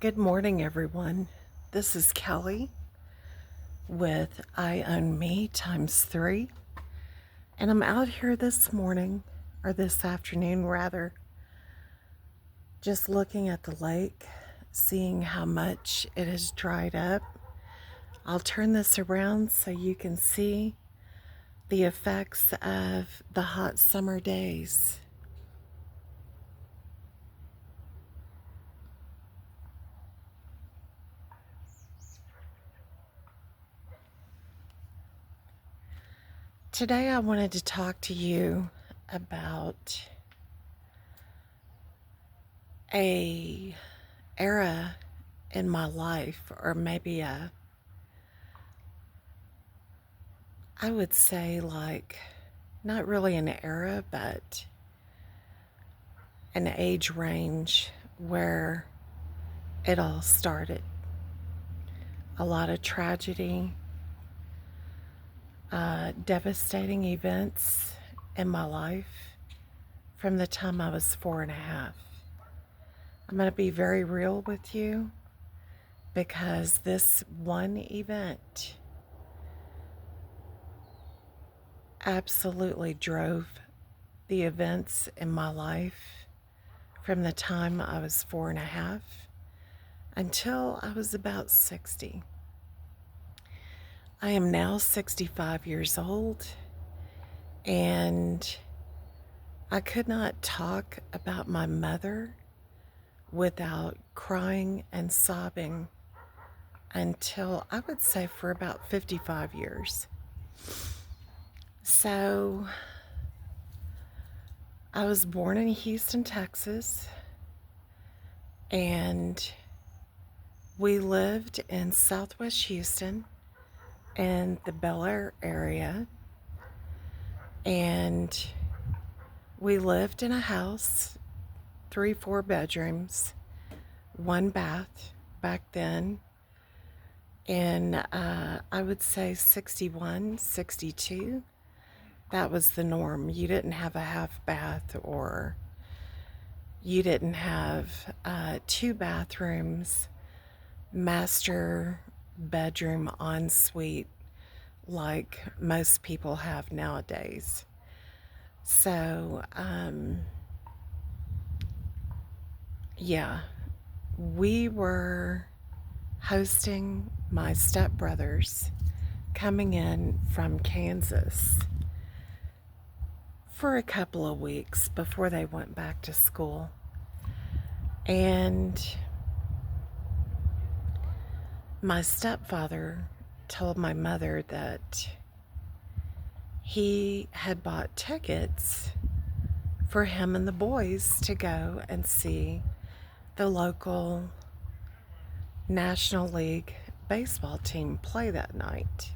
Good morning, everyone. This is Kelly with I Own Me times 3. And I'm out here this morning, or this afternoon rather, just looking at the lake, seeing how much it has dried up. I'll turn this around so you can see the effects of the hot summer days. Today I wanted to talk to you about a era in my life, or maybe I would say like not really an era, but an age range where it all started. A lot of tragedy, devastating events in my life from the time I was 4.5. I'm going to be very real with you because this one event absolutely drove the events in my life from the time I was 4.5 until I was about 60. I am now 65 years old, and I could not talk about my mother without crying and sobbing until I would say for about 55 years. So I was born in Houston, Texas, and we lived in Southwest Houston in the Bel Air area, and we lived in a house, 4 bedrooms, 1 bath back then. In I would say 61, 62, that was the norm. You didn't have a half bath, or you didn't have 2 bathrooms, master bedroom ensuite like most people have nowadays. So, yeah, we were hosting my stepbrothers coming in from Kansas for a couple of weeks before they went back to school. And my stepfather told my mother that he had bought tickets for him and the boys to go and see the local National League baseball team play that night.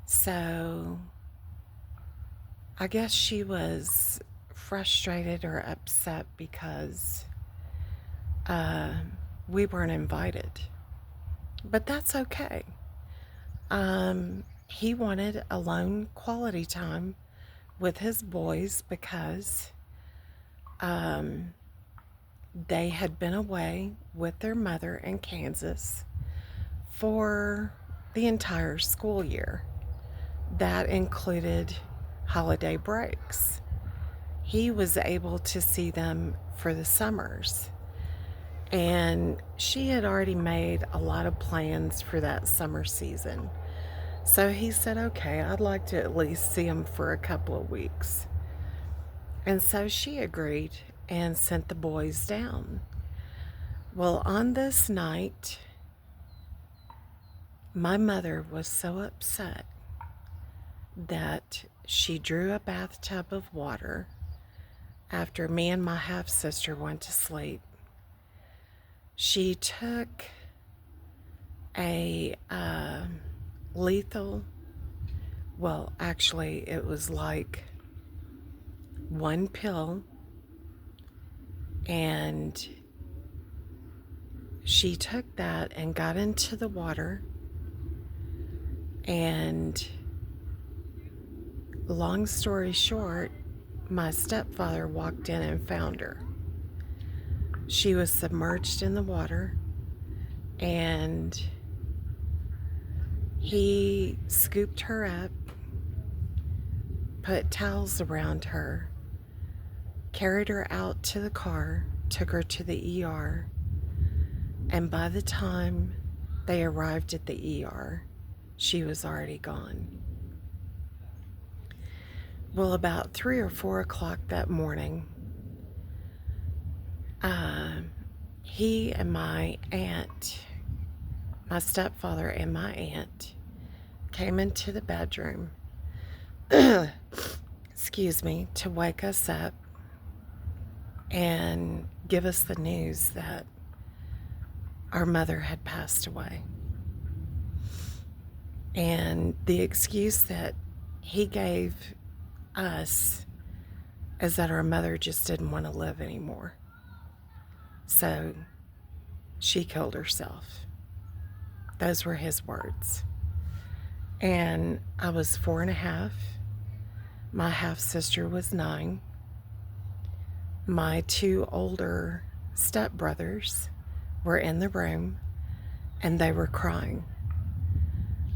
So I guess she was frustrated or upset because we weren't invited. But that's okay. He wanted alone quality time with his boys because they had been away with their mother in Kansas for the entire school year. That included holiday breaks. He was able to see them for the summers. And she had already made a lot of plans for that summer season. So he said, okay, I'd like to at least see him for a couple of weeks. And so she agreed and sent the boys down. Well, on this night, my mother was so upset that she drew a bathtub of water after me and my half sister went to sleep. She took a lethal, well, actually, it was like 1 pill, and she took that and got into the water, and long story short, my stepfather walked in and found her. She was submerged in the water, and he scooped her up, put towels around her, carried her out to the car, took her to the ER, and by the time they arrived at the ER, she was already gone. Well, about 3 or 4 o'clock that morning, uh, he and my aunt, my stepfather and my aunt, came into the bedroom, excuse me, to wake us up and give us the news that our mother had passed away. And the excuse that he gave us is that our mother just didn't want to live anymore. So she killed herself. Those were his words. And I was 4.5. My half sister was 9. My 2 older stepbrothers were in the room and they were crying.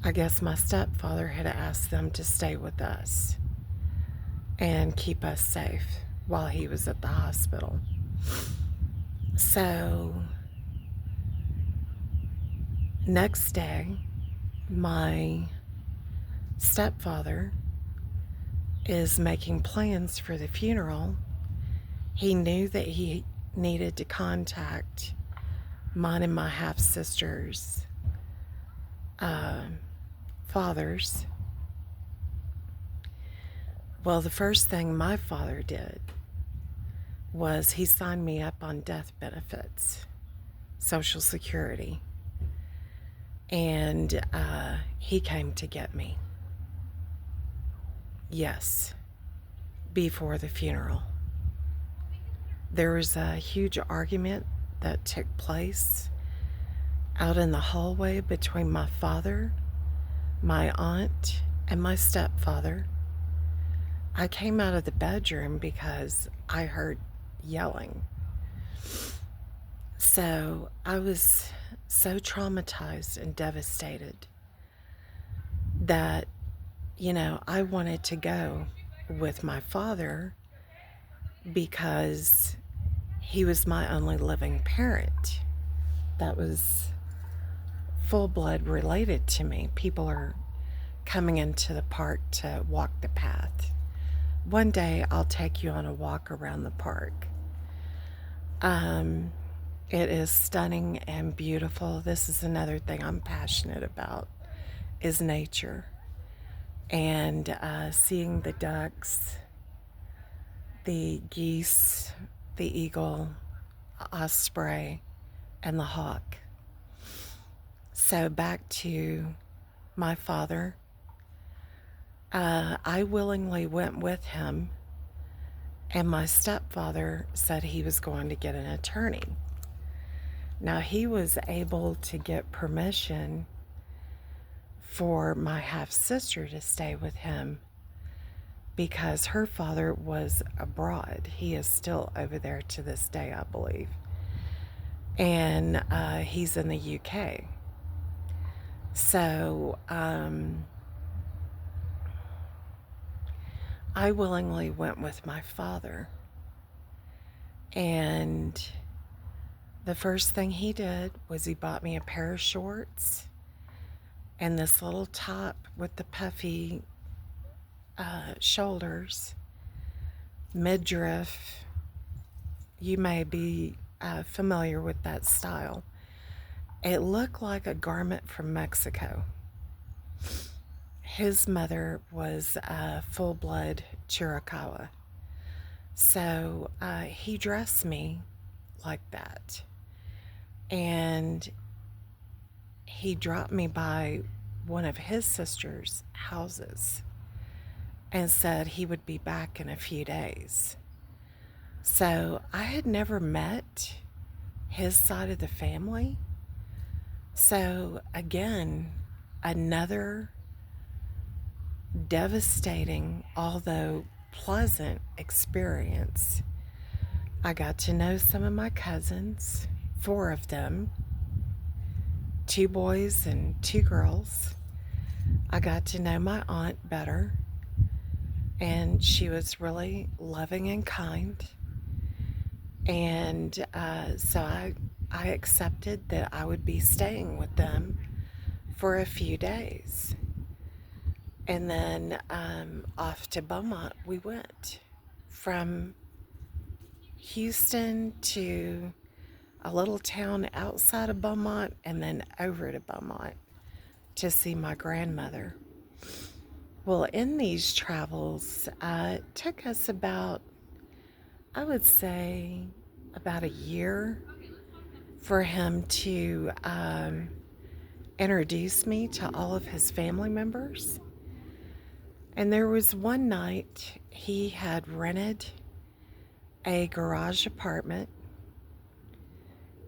I guess my stepfather had asked them to stay with us and keep us safe while he was at the hospital. So, next day, my stepfather is making plans for the funeral. He knew that he needed to contact mine and my half sister's fathers. Well, the first thing my father did was he signed me up on death benefits, Social Security, and he came to get me. Yes, before the funeral. There was a huge argument that took place out in the hallway between my father, my aunt, and my stepfather. I came out of the bedroom because I heard yelling. So I was so traumatized and devastated that, I wanted to go with my father because he was my only living parent that was full blood related to me. People are coming into the park to walk the path. One day I'll take you on a walk around the park. It is stunning and beautiful. This is another thing I'm passionate about, is nature. And seeing the ducks, the geese, the eagle, osprey, and the hawk. So back to my father. I willingly went with him, and my stepfather said he was going to get an attorney. Now, he was able to get permission for my half sister to stay with him because her father was abroad. He is still over there to this day, I believe. And he's in the UK. So I willingly went with my father. And the first thing he did was he bought me a pair of shorts and this little top with the puffy shoulders, midriff. You may be familiar with that style. It looked like a garment from Mexico. His mother was a full-blood Chiricahua. So he dressed me like that. And he dropped me by one of his sister's houses and said he would be back in a few days. So I had never met his side of the family. So again, another devastating, although pleasant experience I got to know some of my cousins, four of them, two boys and two girls. I got to know my aunt better, and she was really loving and kind. And I accepted that I would be staying with them for a few days. And then off to Beaumont we went, from Houston to a little town outside of Beaumont and then over to Beaumont to see my grandmother. Well, in these travels, it took us about, I would say, about a year for him to introduce me to all of his family members. And there was one night he had rented a garage apartment,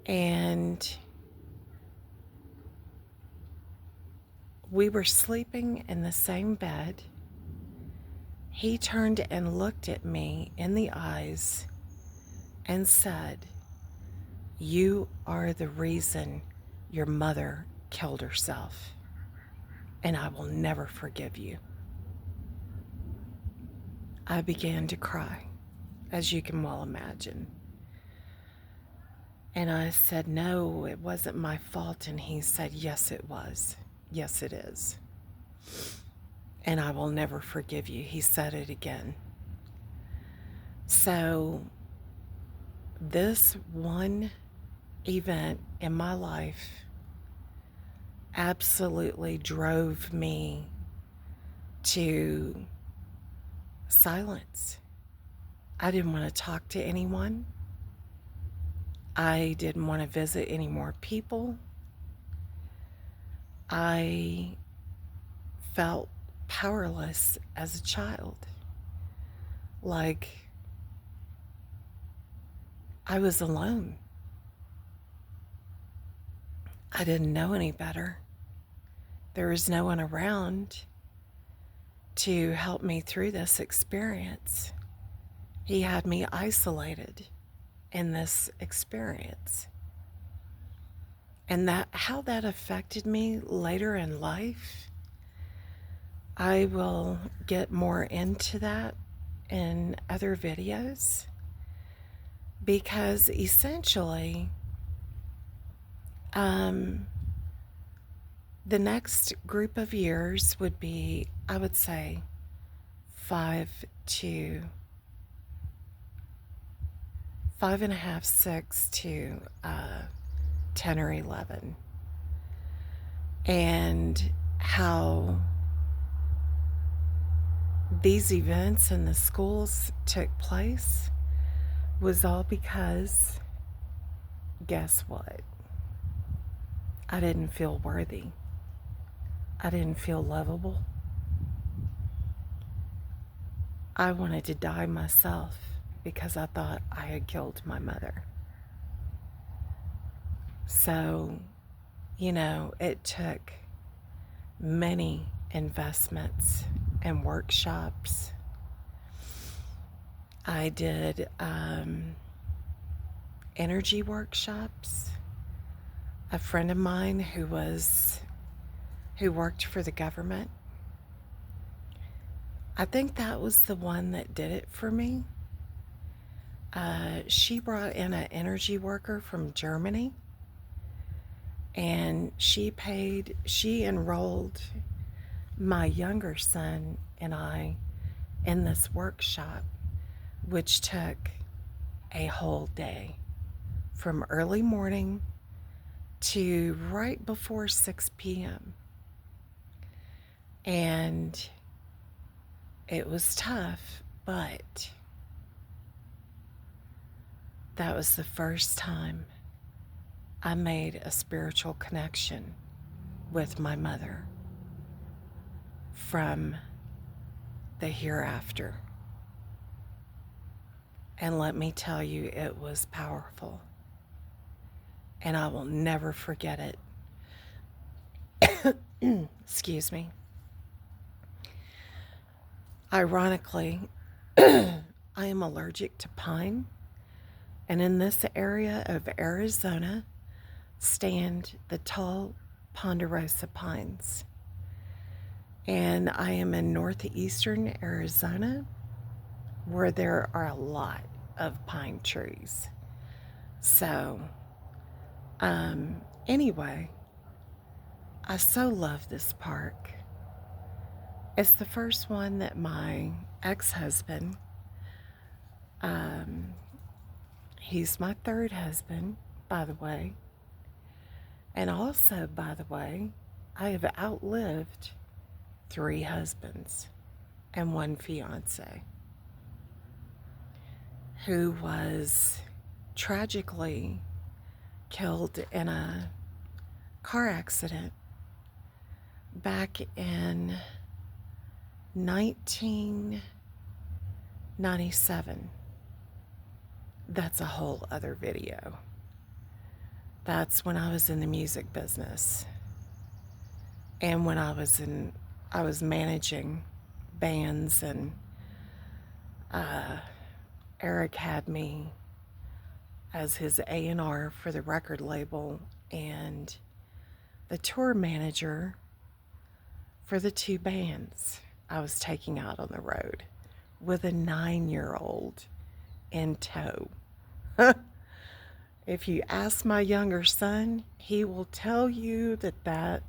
and we were sleeping in the same bed. He turned and looked at me in the eyes and said, "You are the reason your mother killed herself, and I will never forgive you." I began to cry, as you can well imagine. And I said, "No, it wasn't my fault." And he said, "Yes, it was. Yes, it is. And I will never forgive you." He said it again. So, this one event in my life absolutely drove me to silence. I didn't want to talk to anyone. I didn't want to visit any more people. I felt powerless as a child. Like I was alone. I didn't know any better. There was no one around to help me through this experience. He had me isolated in this experience. And that how that affected me later in life, I will get more into that in other videos, because essentially the next group of years would be, I would say, 5.5, 6 to 10 or 11. And how these events in the schools took place was all because, guess what? I didn't feel worthy. I didn't feel lovable. I wanted to die myself because I thought I had killed my mother. So, it took many investments and workshops. I did energy workshops. A friend of mine who worked for the government, I think that was the one that did it for me. She brought in an energy worker from Germany, and she enrolled my younger son and I in this workshop, which took a whole day, from early morning to right before 6 p.m. And it was tough, but that was the first time I made a spiritual connection with my mother from the hereafter. And let me tell you, it was powerful. And I will never forget it. Excuse me. Ironically, I am allergic to pine, And in this area of Arizona stand the tall ponderosa pines. And I am in northeastern Arizona where there are a lot of pine trees. So, anyway, I so love this park. It's the first one that my ex-husband, um, he's my third husband, by the way. And also, by the way, I have outlived 3 husbands and 1 fiance who was tragically killed in a car accident back in 1997. That's a whole other video. That's when I was in the music business. And when I was managing bands, and Eric had me as his A&R for the record label and the tour manager for the 2 bands I was taking out on the road with a 9-year-old in tow. If you ask my younger son, he will tell you that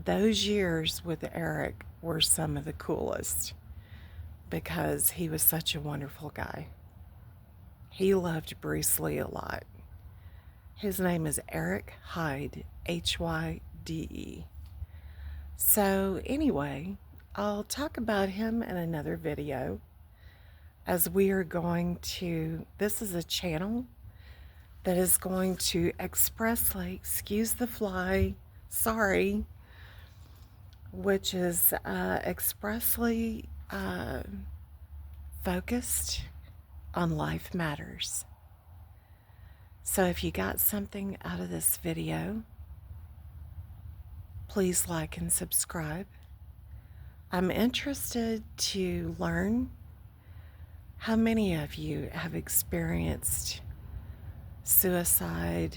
those years with Eric were some of the coolest because he was such a wonderful guy. He loved Bruce Lee a lot. His name is Eric Hyde, Hyde. So anyway, I'll talk about him in another video, as we are going to, this is a channel that is going to expressly, excuse the fly, sorry, which is expressly focused on life matters. So if you got something out of this video, please like and subscribe. I'm interested to learn how many of you have experienced suicide,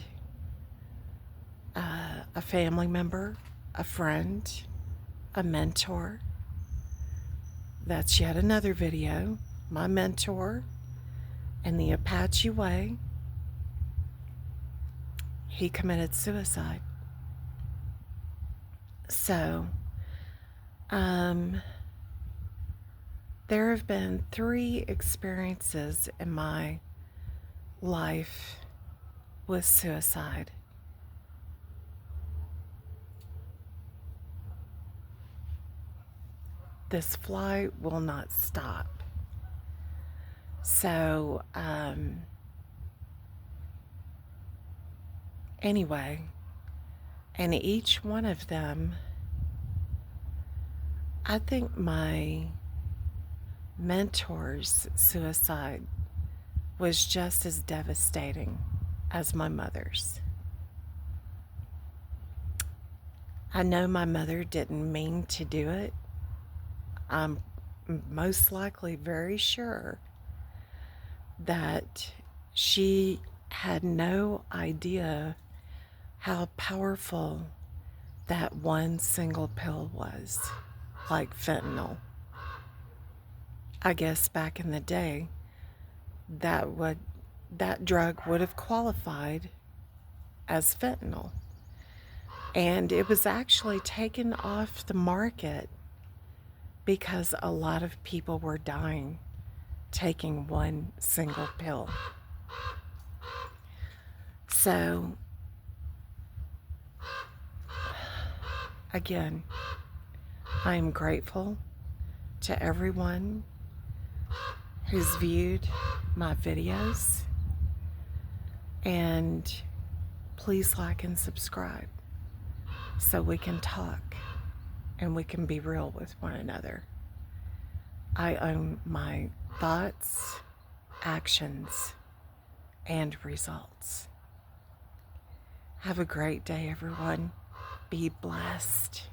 a family member, a friend, a mentor. That's yet another video. My mentor in the Apache way, he committed suicide. So, there have been 3 experiences in my life with suicide. This fly will not stop. So, anyway, and each one of them, I think my mentor's suicide was just as devastating as my mother's. I know my mother didn't mean to do it. I'm most likely very sure that she had no idea how powerful that one single pill was, like fentanyl. I guess back in the day, that drug would have qualified as fentanyl. And it was actually taken off the market because a lot of people were dying taking one single pill. So, again, I am grateful to everyone who's viewed my videos, and please like and subscribe so we can talk and we can be real with one another. I own my thoughts, actions, and results. Have a great day, everyone. Be blessed.